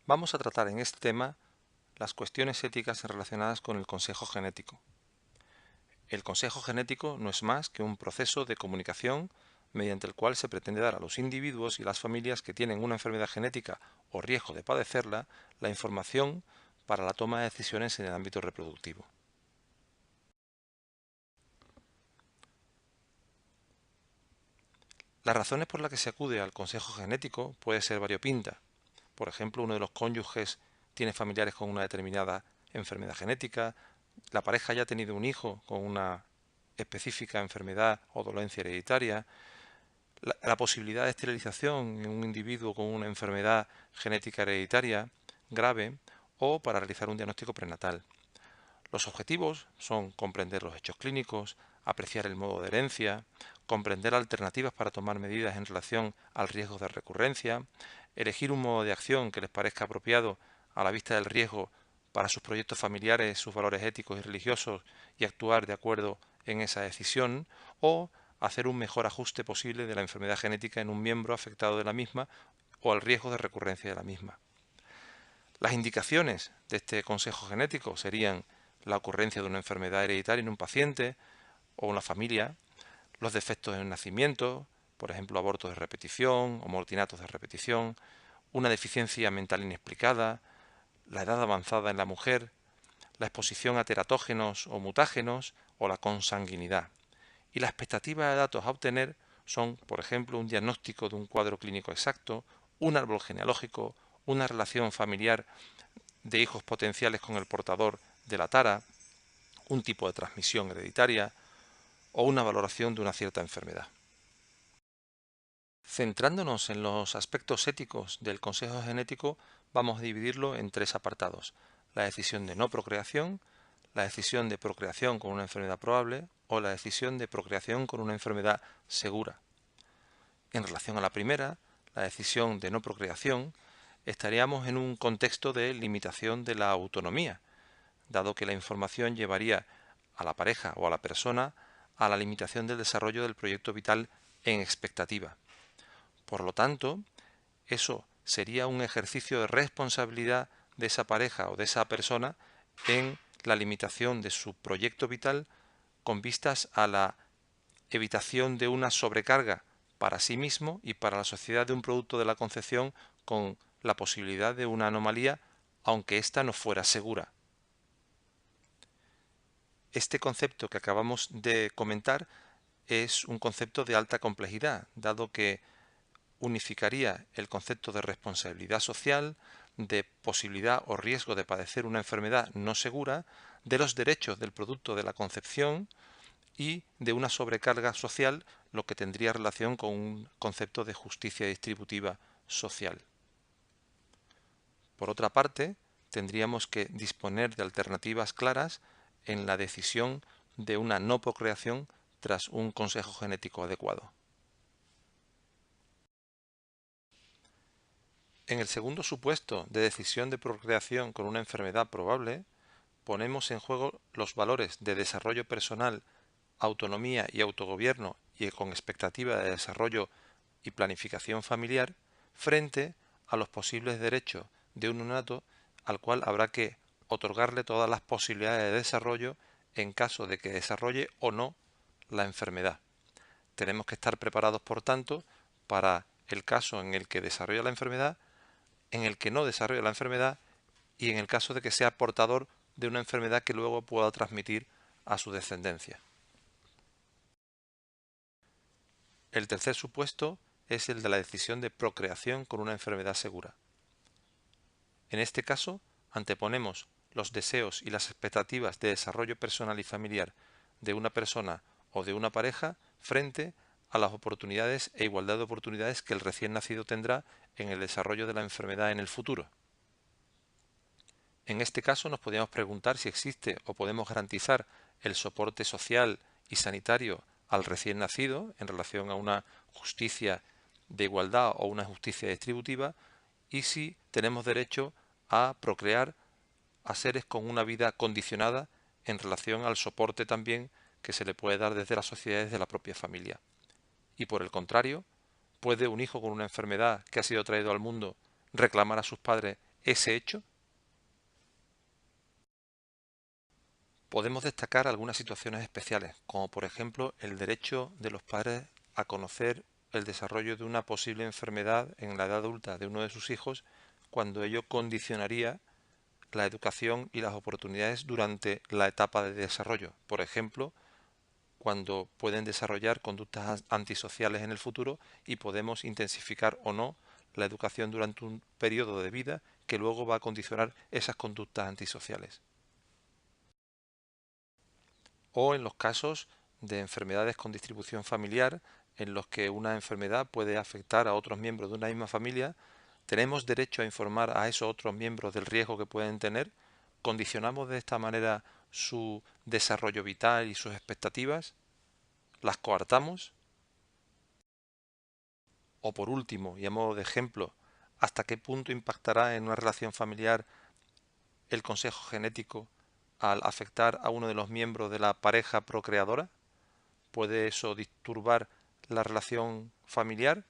Vamos a tratar en este tema las cuestiones éticas relacionadas con el consejo genético. El consejo genético no es más que un proceso de comunicación mediante el cual se pretende dar a los individuos y las familias que tienen una enfermedad genética o riesgo de padecerla la información para la toma de decisiones en el ámbito reproductivo. Las razones por las que se acude al consejo genético puede ser variopinta. Por ejemplo, uno de los cónyuges tiene familiares con una determinada enfermedad genética, la pareja ya ha tenido un hijo con una específica enfermedad o dolencia hereditaria, la posibilidad de esterilización en un individuo con una enfermedad genética hereditaria grave o para realizar un diagnóstico prenatal. Los objetivos son comprender los hechos clínicos, apreciar el modo de herencia, comprender alternativas para tomar medidas en relación al riesgo de recurrencia, elegir un modo de acción que les parezca apropiado a la vista del riesgo para sus proyectos familiares, sus valores éticos y religiosos y actuar de acuerdo en esa decisión, o hacer un mejor ajuste posible de la enfermedad genética en un miembro afectado de la misma o al riesgo de recurrencia de la misma. Las indicaciones de este consejo genético serían la ocurrencia de una enfermedad hereditaria en un paciente o una familia, los defectos en el nacimiento, por ejemplo, abortos de repetición o mortinatos de repetición, una deficiencia mental inexplicada, la edad avanzada en la mujer, la exposición a teratógenos o mutágenos o la consanguinidad. Y la expectativa de datos a obtener son, por ejemplo, un diagnóstico de un cuadro clínico exacto, un árbol genealógico, una relación familiar de hijos potenciales con el portador de la tara, un tipo de transmisión hereditaria o una valoración de una cierta enfermedad. Centrándonos en los aspectos éticos del consejo genético, vamos a dividirlo en tres apartados: la decisión de no procreación, la decisión de procreación con una enfermedad probable o la decisión de procreación con una enfermedad segura. En relación a la primera, la decisión de no procreación, estaríamos en un contexto de limitación de la autonomía, dado que la información llevaría a la pareja o a la persona a la limitación del desarrollo del proyecto vital en expectativa. Por lo tanto, eso sería un ejercicio de responsabilidad de esa pareja o de esa persona en la limitación de su proyecto vital con vistas a la evitación de una sobrecarga para sí mismo y para la sociedad de un producto de la concepción con la posibilidad de una anomalía, aunque ésta no fuera segura. Este concepto que acabamos de comentar es un concepto de alta complejidad, dado que unificaría el concepto de responsabilidad social, de posibilidad o riesgo de padecer una enfermedad no segura, de los derechos del producto de la concepción y de una sobrecarga social, lo que tendría relación con un concepto de justicia distributiva social. Por otra parte, tendríamos que disponer de alternativas claras en la decisión de una no procreación tras un consejo genético adecuado. En el segundo supuesto de decisión de procreación con una enfermedad probable, ponemos en juego los valores de desarrollo personal, autonomía y autogobierno y con expectativa de desarrollo y planificación familiar frente a los posibles derechos de un neonato al cual habrá que otorgarle todas las posibilidades de desarrollo en caso de que desarrolle o no la enfermedad. Tenemos que estar preparados, por tanto, para el caso en el que desarrolla la enfermedad, en el que no desarrolla la enfermedad y en el caso de que sea portador de una enfermedad que luego pueda transmitir a su descendencia. El tercer supuesto es el de la decisión de procreación con una enfermedad segura. En este caso, anteponemos los deseos y las expectativas de desarrollo personal y familiar de una persona o de una pareja frente a las oportunidades e igualdad de oportunidades que el recién nacido tendrá en el desarrollo de la enfermedad en el futuro. En este caso nos podríamos preguntar si existe o podemos garantizar el soporte social y sanitario al recién nacido en relación a una justicia de igualdad o una justicia distributiva, y si tenemos derecho a procrear a seres con una vida condicionada en relación al soporte también que se le puede dar desde la sociedad y desde la propia familia. Y por el contrario, ¿puede un hijo con una enfermedad que ha sido traído al mundo reclamar a sus padres ese hecho? Podemos destacar algunas situaciones especiales, como por ejemplo el derecho de los padres a conocer el desarrollo de una posible enfermedad en la edad adulta de uno de sus hijos, cuando ello condicionaría la educación y las oportunidades durante la etapa de desarrollo. Por ejemplo, cuando pueden desarrollar conductas antisociales en el futuro y podemos intensificar o no la educación durante un periodo de vida que luego va a condicionar esas conductas antisociales. O en los casos de enfermedades con distribución familiar, en los que una enfermedad puede afectar a otros miembros de una misma familia, tenemos derecho a informar a esos otros miembros del riesgo que pueden tener, condicionamos de esta manera su desarrollo vital y sus expectativas, las coartamos, o por último, y a modo de ejemplo, hasta qué punto impactará en una relación familiar el consejo genético al afectar a uno de los miembros de la pareja procreadora. ¿Puede eso disturbar la relación familiar?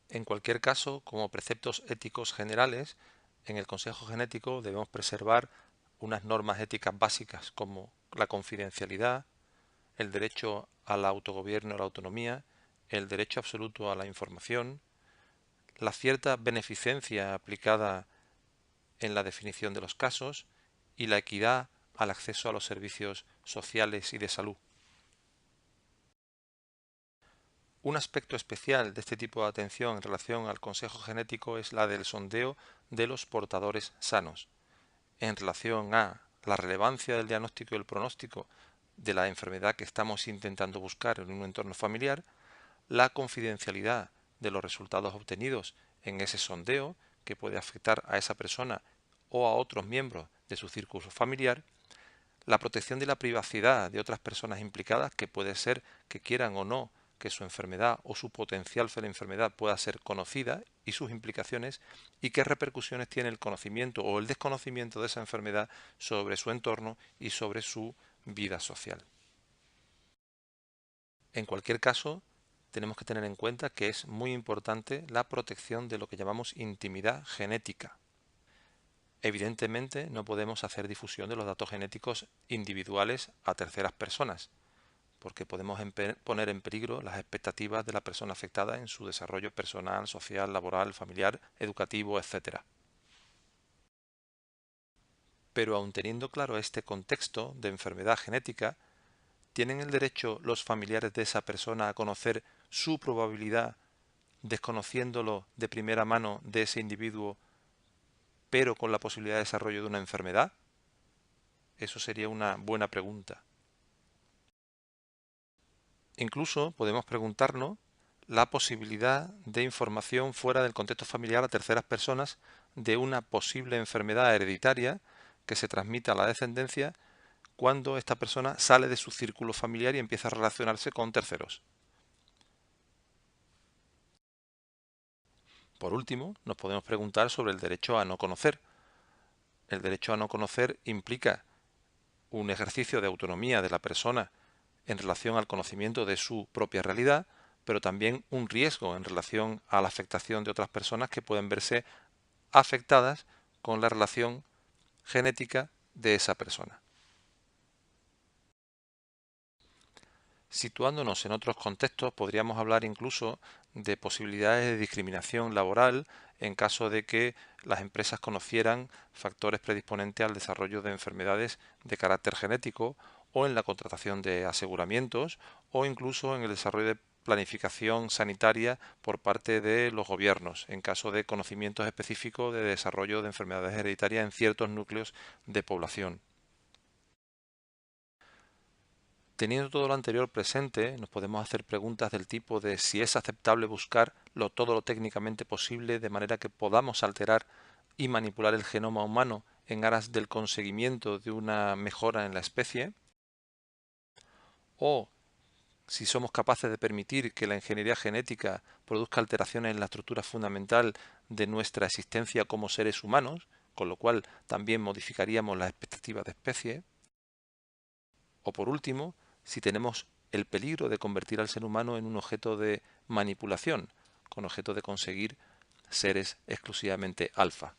En cualquier caso, como preceptos éticos generales, en el consejo genético debemos preservar unas normas éticas básicas como la confidencialidad, el derecho al autogobierno y la autonomía, el derecho absoluto a la información, la cierta beneficencia aplicada en la definición de los casos y la equidad al acceso a los servicios sociales y de salud. Un aspecto especial de este tipo de atención en relación al consejo genético es la del sondeo de los portadores sanos. En relación a la relevancia del diagnóstico y el pronóstico de la enfermedad que estamos intentando buscar en un entorno familiar, la confidencialidad de los resultados obtenidos en ese sondeo, que puede afectar a esa persona o a otros miembros de su círculo familiar, la protección de la privacidad de otras personas implicadas, que puede ser que quieran o no que su enfermedad o su potencial de la enfermedad pueda ser conocida, y sus implicaciones, y qué repercusiones tiene el conocimiento o el desconocimiento de esa enfermedad sobre su entorno y sobre su vida social. En cualquier caso, tenemos que tener en cuenta que es muy importante la protección de lo que llamamos intimidad genética. Evidentemente, no podemos hacer difusión de los datos genéticos individuales a terceras personas, porque podemos poner en peligro las expectativas de la persona afectada en su desarrollo personal, social, laboral, familiar, educativo, etc. Pero aun teniendo claro este contexto de enfermedad genética, ¿tienen el derecho los familiares de esa persona a conocer su probabilidad, desconociéndolo de primera mano de ese individuo, pero con la posibilidad de desarrollo de una enfermedad? Eso sería una buena pregunta. Incluso podemos preguntarnos la posibilidad de información fuera del contexto familiar a terceras personas de una posible enfermedad hereditaria que se transmite a la descendencia cuando esta persona sale de su círculo familiar y empieza a relacionarse con terceros. Por último, nos podemos preguntar sobre el derecho a no conocer. El derecho a no conocer implica un ejercicio de autonomía de la persona en relación al conocimiento de su propia realidad, pero también un riesgo en relación a la afectación de otras personas que pueden verse afectadas con la relación genética de esa persona. Situándonos en otros contextos, podríamos hablar incluso de posibilidades de discriminación laboral en caso de que las empresas conocieran factores predisponentes al desarrollo de enfermedades de carácter genético, o en la contratación de aseguramientos, o incluso en el desarrollo de planificación sanitaria por parte de los gobiernos, en caso de conocimientos específicos de desarrollo de enfermedades hereditarias en ciertos núcleos de población. Teniendo todo lo anterior presente, nos podemos hacer preguntas del tipo de si es aceptable buscar todo lo técnicamente posible de manera que podamos alterar y manipular el genoma humano en aras del conseguimiento de una mejora en la especie, o si somos capaces de permitir que la ingeniería genética produzca alteraciones en la estructura fundamental de nuestra existencia como seres humanos, con lo cual también modificaríamos las expectativas de especie. O por último, si tenemos el peligro de convertir al ser humano en un objeto de manipulación, con objeto de conseguir seres exclusivamente alfa.